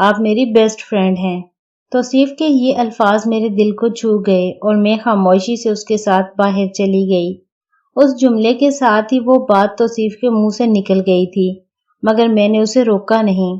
آپ میری best friend ہیں۔ توصیف کے یہ الفاظ میرے دل کو چھو گئے اور میں خاموشی سے اس کے ساتھ باہر چلی گئی۔ اس جملے کے ساتھ ہی وہ بات توصیف کے منہ سے نکل گئی تھی، مگر میں نے اسے روکا نہیں۔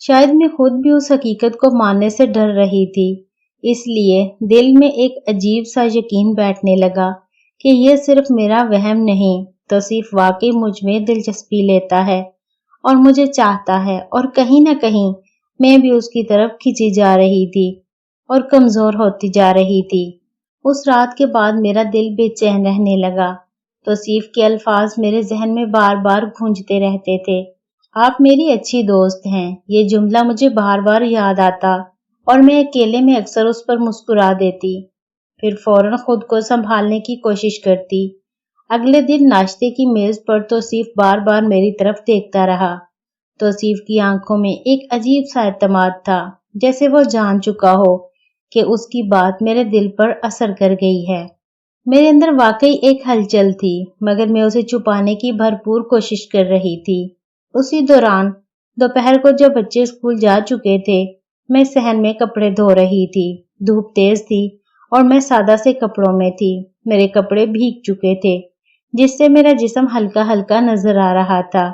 شاید میں خود بھی اس حقیقت کو ماننے سے ڈر رہی تھی، اس لیے دل میں ایک عجیب سا یقین بیٹھنے لگا کہ یہ صرف میرا وہم نہیں، توصیف واقعی مجھ میں دلچسپی لیتا ہے اور مجھے چاہتا ہے، اور کہیں نہ کہیں میں بھی اس کی طرف کھینچی جا رہی تھی اور کمزور ہوتی جا رہی تھی۔ اس رات کے بعد میرا دل بے چین رہنے لگا۔ توصیف کے الفاظ میرے ذہن میں بار بار گونجتے رہتے تھے۔ آپ میری اچھی دوست ہیں، یہ جملہ مجھے بار بار یاد آتا اور میں اکیلے میں اکثر اس پر مسکرا دیتی، پھر فوراً خود کو سنبھالنے کی کوشش کرتی۔ اگلے دن ناشتے کی میز پر توصیف بار بار میری طرف دیکھتا رہا۔ توصیف کی آنکھوں میں ایک عجیب سا اعتماد تھا، جیسے وہ جان چکا ہو کہ اس کی بات میرے دل پر اثر کر گئی ہے۔ میرے اندر واقعی ایک ہلچل تھی، مگر میں اسے چھپانے کی بھرپور کوشش کر رہی تھی۔ اسی دوران دوپہر کو جب بچے اسکول جا چکے تھے، میں صحن میں کپڑے دھو رہی تھی۔ دھوپ تیز تھی اور میں سادہ سے کپڑوں میں تھی۔ میرے کپڑے بھیگ چکے تھے، جس سے میرا جسم ہلکا ہلکا نظر آ رہا تھا۔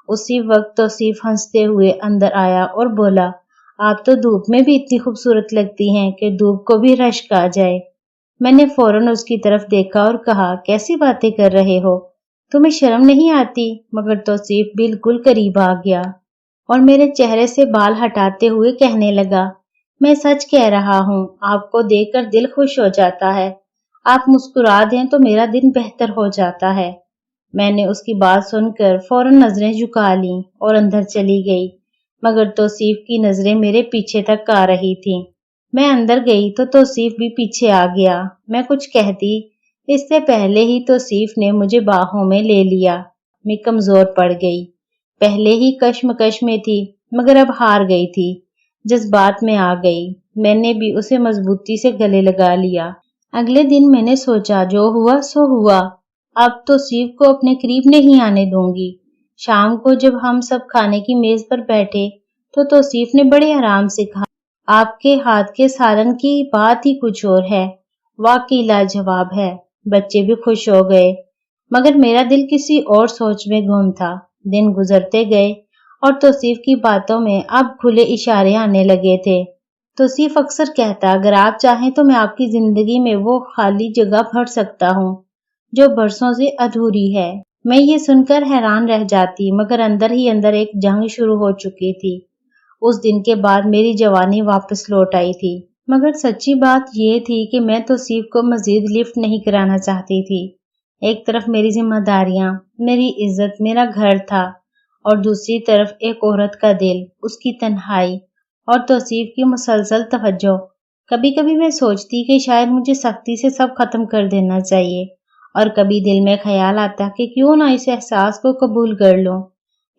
اسی وقت توصیف ہنستے ہوئے اندر آیا اور بولا، آپ تو دھوپ میں بھی اتنی خوبصورت لگتی ہیں کہ دھوپ کو بھی رشک آ جائے۔ میں نے فوراً اس کی طرف دیکھا اور کہا، کیسی باتیں کر رہے ہو، تمہیں شرم نہیں آتی؟ مگر توصیف بالکل قریب آ گیا اور میرے چہرے سے بال ہٹاتے ہوئے کہنے لگا، میں سچ کہہ رہا ہوں، آپ کو دیکھ کر دل خوش ہو جاتا ہے، آپ مسکرا دیں تو میرا دن بہتر ہو جاتا ہے۔ میں نے اس کی بات سن کر فوراً نظریں جھکا لیں اور اندر چلی گئی، مگر توصیف کی نظریں میرے پیچھے تک آ رہی تھیں۔ میں اندر گئی تو توصیف بھی پیچھے آ گیا۔ میں کچھ کہتی اس سے پہلے ہی توصیف نے مجھے باہوں میں لے لیا۔ میں کمزور پڑ گئی، پہلے ہی کشمکش میں تھی، مگر اب ہار گئی تھی، جذبات میں آ گئی۔ میں نے بھی اسے مضبوطی سے گلے لگا لیا۔ اگلے دن میں نے سوچا، جو ہوا سو ہوا، اب توصیف کو اپنے قریب نہیں آنے دوں گی۔ شام کو جب ہم سب کھانے کی میز پر بیٹھے تو توصیف نے بڑے آرام سے کہا، آپ کے ہاتھ کے سالن کی بات ہی کچھ اور ہے، واقعی لاجواب ہے۔ بچے بھی خوش ہو گئے، مگر میرا دل کسی اور سوچ میں گم تھا۔ دن گزرتے گئے اور توصیف کی باتوں میں اب کھلے اشارے آنے لگے تھے۔ توصیف اکثر کہتا، اگر آپ چاہیں تو میں آپ کی زندگی میں وہ خالی جگہ بھر سکتا ہوں جو برسوں سے ادھوری ہے۔ میں یہ سن کر حیران رہ جاتی، مگر اندر ہی اندر ایک جنگ شروع ہو چکی تھی۔ اس دن کے بعد میری جوانی واپس لوٹ آئی تھی، مگر سچی بات یہ تھی کہ میں توصیف کو مزید لفٹ نہیں کرانا چاہتی تھی۔ ایک طرف میری ذمہ داریاں، میری عزت، میرا گھر تھا، اور دوسری طرف ایک عورت کا دل، اس کی تنہائی اور توصیف کی مسلسل توجہ۔ کبھی کبھی میں سوچتی کہ شاید مجھے سختی سے سب ختم کر دینا چاہیے، اور کبھی دل میں خیال آتا کہ کیوں نہ اس احساس کو قبول کر لوں۔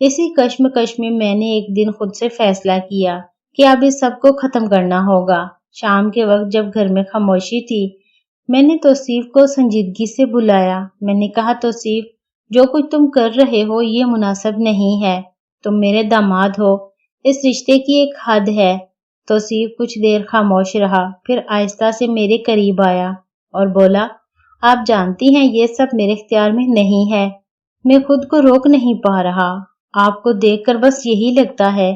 اسی کشمکش میں میں نے ایک دن خود سے فیصلہ کیا کہ اب اس سب کو ختم کرنا ہوگا۔ شام کے وقت جب گھر میں خاموشی تھی، میں نے توصیف کو سنجیدگی سے بلایا۔ میں نے کہا، توصیف، جو کچھ تم کر رہے ہو یہ مناسب نہیں ہے، تم میرے داماد ہو، اس رشتے کی ایک حد ہے۔ توصیف کچھ دیر خاموش رہا، پھر آہستہ سے میرے قریب آیا اور بولا، آپ جانتی ہیں یہ سب میرے اختیار میں نہیں ہے، میں خود کو روک نہیں پا رہا۔ آپ کو دیکھ کر بس یہی لگتا ہے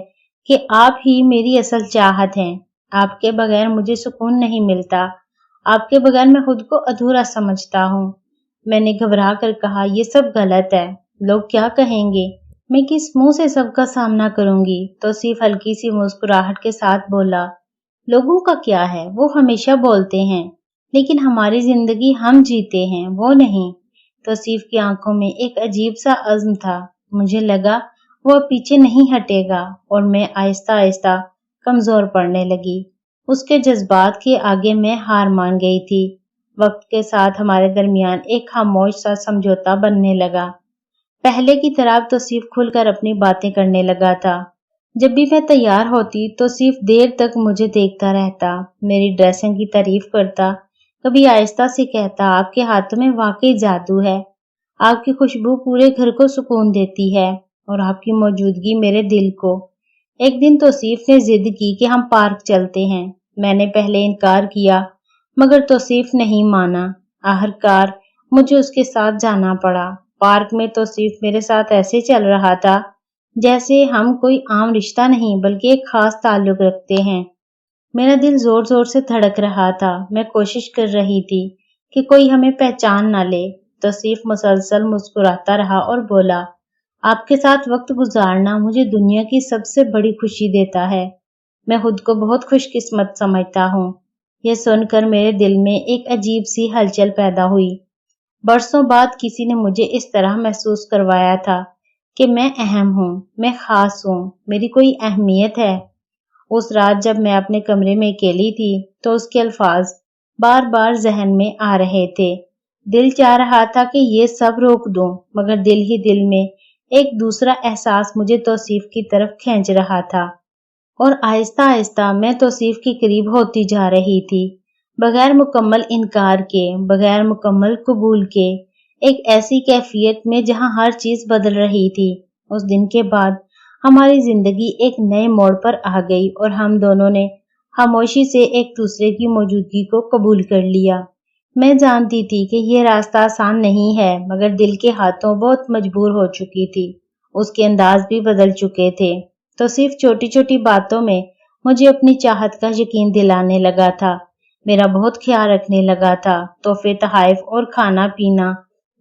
کہ آپ ہی میری اصل چاہت ہیں۔ آپ کے بغیر مجھے سکون نہیں ملتا، آپ کے بغیر میں خود کو ادھورا سمجھتا ہوں۔ میں نے گھبرا کر کہا، یہ سب غلط ہے، لوگ کیا کہیں گے، میں کس منہ سے سب کا سامنا کروں گی؟ توصیف ہلکی سی مسکراہٹ کے ساتھ بولا، لوگوں کا کیا ہے، وہ ہمیشہ بولتے ہیں، لیکن ہماری زندگی ہم جیتے ہیں، وہ نہیں۔ توصیف کی آنکھوں میں ایک عجیب سا عزم تھا۔ مجھے لگا وہ پیچھے نہیں ہٹے گا، اور میں آہستہ آہستہ کمزور پڑنے لگی۔ اس کے جذبات کے آگے میں ہار مان گئی تھی۔ وقت کے ساتھ ہمارے درمیان ایک خاموش سا سمجھوتا بننے لگا۔ پہلے کی طرح توصیف کھل کر اپنی باتیں کرنے لگا تھا۔ جب بھی میں تیار ہوتی، توصیف دیر تک مجھے دیکھتا رہتا، میری ڈریسنگ کی تعریف کرتا، کبھی آہستہ سے کہتا، آپ کے ہاتھوں میں واقعی جادو ہے، آپ کی خوشبو پورے گھر کو سکون دیتی ہے، اور آپ کی موجودگی میرے دل کو ایک دن توصیف نے ضد کی کہ ہم پارک چلتے ہیں۔ میں نے پہلے انکار کیا مگر توصیف نہیں مانا۔ آخرکار مجھے اس کے ساتھ جانا پڑا۔ پارک میں توصیف میرے ساتھ ایسے چل رہا تھا جیسے ہم کوئی عام رشتہ نہیں بلکہ ایک خاص تعلق رکھتے ہیں۔ میرا دل زور زور سے دھڑک رہا تھا۔ میں کوشش کر رہی تھی کہ کوئی ہمیں پہچان نہ لے۔ توصیف مسلسل مسکراتا رہا اور بولا، آپ کے ساتھ وقت گزارنا مجھے دنیا کی سب سے بڑی خوشی دیتا ہے۔ میں خود کو بہت خوش قسمت سمجھتا ہوں۔ یہ سن کر میرے دل میں ایک عجیب سی ہلچل پیدا ہوئی۔ برسوں بعد کسی نے مجھے اس طرح محسوس کروایا تھا کہ میں اہم ہوں، میں خاص ہوں، میری کوئی اہمیت ہے۔ اس رات جب میں اپنے کمرے میں اکیلی تھی تو اس کے الفاظ بار بار ذہن میں آ رہے تھے۔ دل چاہ رہا تھا کہ یہ سب روک دوں مگر دل ہی دل میں ایک دوسرا احساس مجھے توصیف کی طرف کھینچ رہا تھا اور آہستہ آہستہ میں توصیف کے قریب ہوتی جا رہی تھی، بغیر مکمل انکار کے، بغیر مکمل قبول کے، ایک ایسی کیفیت میں جہاں ہر چیز بدل رہی تھی۔ اس دن کے بعد ہماری زندگی ایک نئے موڑ پر آ گئی اور ہم دونوں نے خاموشی سے ایک دوسرے کی موجودگی کو قبول کر لیا۔ میں جانتی تھی کہ یہ راستہ آسان نہیں ہے مگر دل کے ہاتھوں بہت مجبور ہو چکی تھی۔ اس کے انداز بھی بدل چکے تھے۔ تو صرف چھوٹی چھوٹی باتوں میں مجھے اپنی چاہت کا یقین دلانے لگا تھا، میرا بہت خیال رکھنے لگا تھا، تحفے تحائف اور کھانا پینا،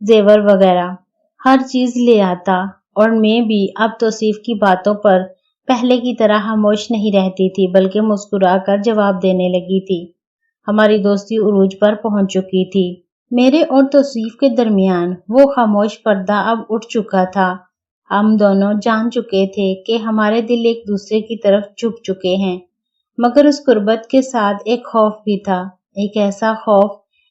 زیور وغیرہ ہر چیز لے آتا، اور میں بھی اب توصیف کی باتوں پر پہلے کی طرح خاموش نہیں رہتی تھی بلکہ مسکرا کر جواب دینے لگی تھی۔ ہماری دوستی عروج پر پہنچ چکی تھی۔ میرے اور توصیف کے درمیان وہ خاموش پردہ اب اٹھ چکا تھا۔ ہم دونوں جان چکے تھے کہ ہمارے دل ایک دوسرے کی طرف جھک چکے ہیں، مگر اس قربت کے ساتھ ایک خوف بھی تھا، ایک ایسا خوف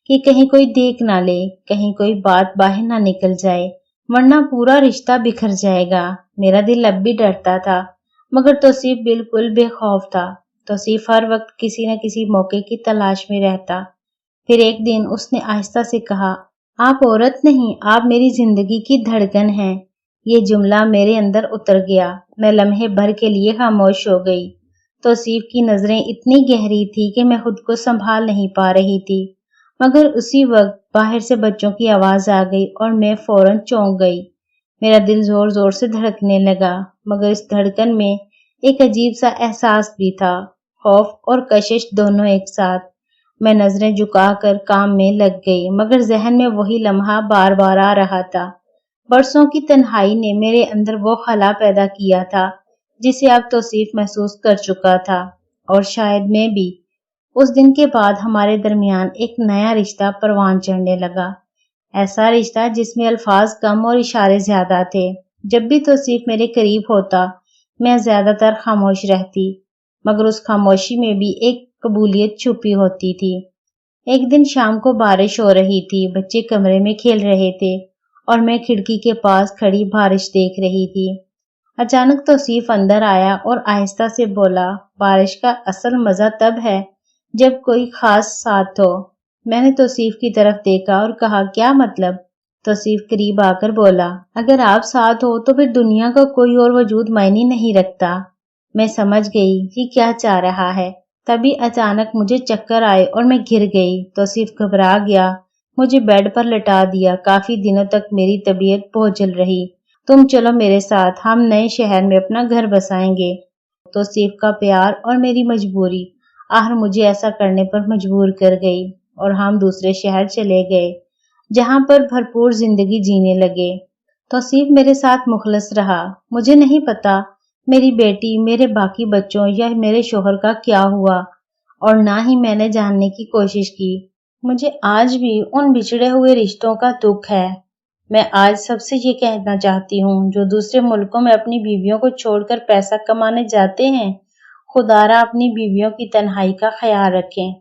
کہ کہیں کوئی دیکھ نہ لے، کہیں کوئی بات باہر نہ نکل جائے، ورنہ پورا رشتہ بکھر جائے گا۔ میرا دل اب بھی ڈرتا تھا مگر توصیف بالکل بے خوف تھا۔ توصیف ہر وقت کسی نہ کسی موقع کی تلاش میں رہتا۔ پھر ایک دن اس نے آہستہ سے کہا، آپ عورت نہیں، آپ میری زندگی کی دھڑکن ہیں۔ یہ جملہ میرے اندر اتر گیا۔ میں لمحے بھر کے لیے خاموش ہو گئی۔ توصیف کی نظریں اتنی گہری تھی کہ میں خود کو سنبھال نہیں پا رہی تھی، مگر اسی وقت باہر سے بچوں کی آواز آ گئی اور میں فوراً چونک گئی۔ میرا دل زور زور سے دھڑکنے لگا مگر اس دھڑکن میں ایک عجیب سا احساس بھی تھا، خوف اور کشش دونوں ایک ساتھ۔ میں نظریں جھکا کر کام میں لگ گئی مگر ذہن میں وہی لمحہ بار بار آ رہا تھا۔ برسوں کی تنہائی نے میرے اندر وہ خلا پیدا کیا تھا جسے اب توصیف محسوس کر چکا تھا، اور شاید میں بھی۔ اس دن کے بعد ہمارے درمیان ایک نیا رشتہ پروان چڑھنے لگا، ایسا رشتہ جس میں الفاظ کم اور اشارے زیادہ تھے۔ جب بھی توصیف میرے قریب ہوتا میں زیادہ تر خاموش رہتی، مگر اس خاموشی میں بھی ایک قبولیت چھپی ہوتی تھی۔ ایک دن شام کو بارش ہو رہی تھی، بچے کمرے میں کھیل رہے تھے اور میں کھڑکی کے پاس کھڑی بارش دیکھ رہی تھی۔ اچانک توصیف اندر آیا اور آہستہ سے بولا، بارش کا اصل مزہ تب ہے جب کوئی خاص ساتھ ہو۔ میں نے توصیف کی طرف دیکھا اور کہا، کیا مطلب؟ توصیف قریب آ کر بولا، اگر آپ ساتھ ہو تو پھر دنیا کا کوئی اور وجود معنی نہیں رکھتا۔ میں سمجھ گئی یہ کیا چاہ رہا ہے۔ تبھی اچانک مجھے چکر آئے اور میں گر گئی۔ توصیف گھبرا گیا، مجھے بیڈ پر لٹا دیا۔ کافی دنوں تک میری طبیعت بوجھل رہی۔ تم چلو میرے ساتھ، ہم نئے شہر میں اپنا گھر بسائیں گے۔ توصیف کا پیار اور میری مجبوری آخر مجھے ایسا کرنے پر مجبور کر گئی اور ہم دوسرے شہر چلے گئے جہاں پر بھرپور زندگی جینے لگے۔ توصیف میرے ساتھ مخلص رہا۔ مجھے نہیں پتا میری بیٹی، میرے باقی بچوں یا میرے شوہر کا کیا ہوا، اور نہ ہی میں نے جاننے کی کوشش کی۔ مجھے آج بھی ان بچھڑے ہوئے رشتوں کا دکھ ہے۔ میں آج سب سے یہ کہنا چاہتی ہوں جو دوسرے ملکوں میں اپنی بیویوں کو چھوڑ کر پیسہ کمانے جاتے ہیں، خدا را اپنی بیویوں کی تنہائی کا خیال رکھیں۔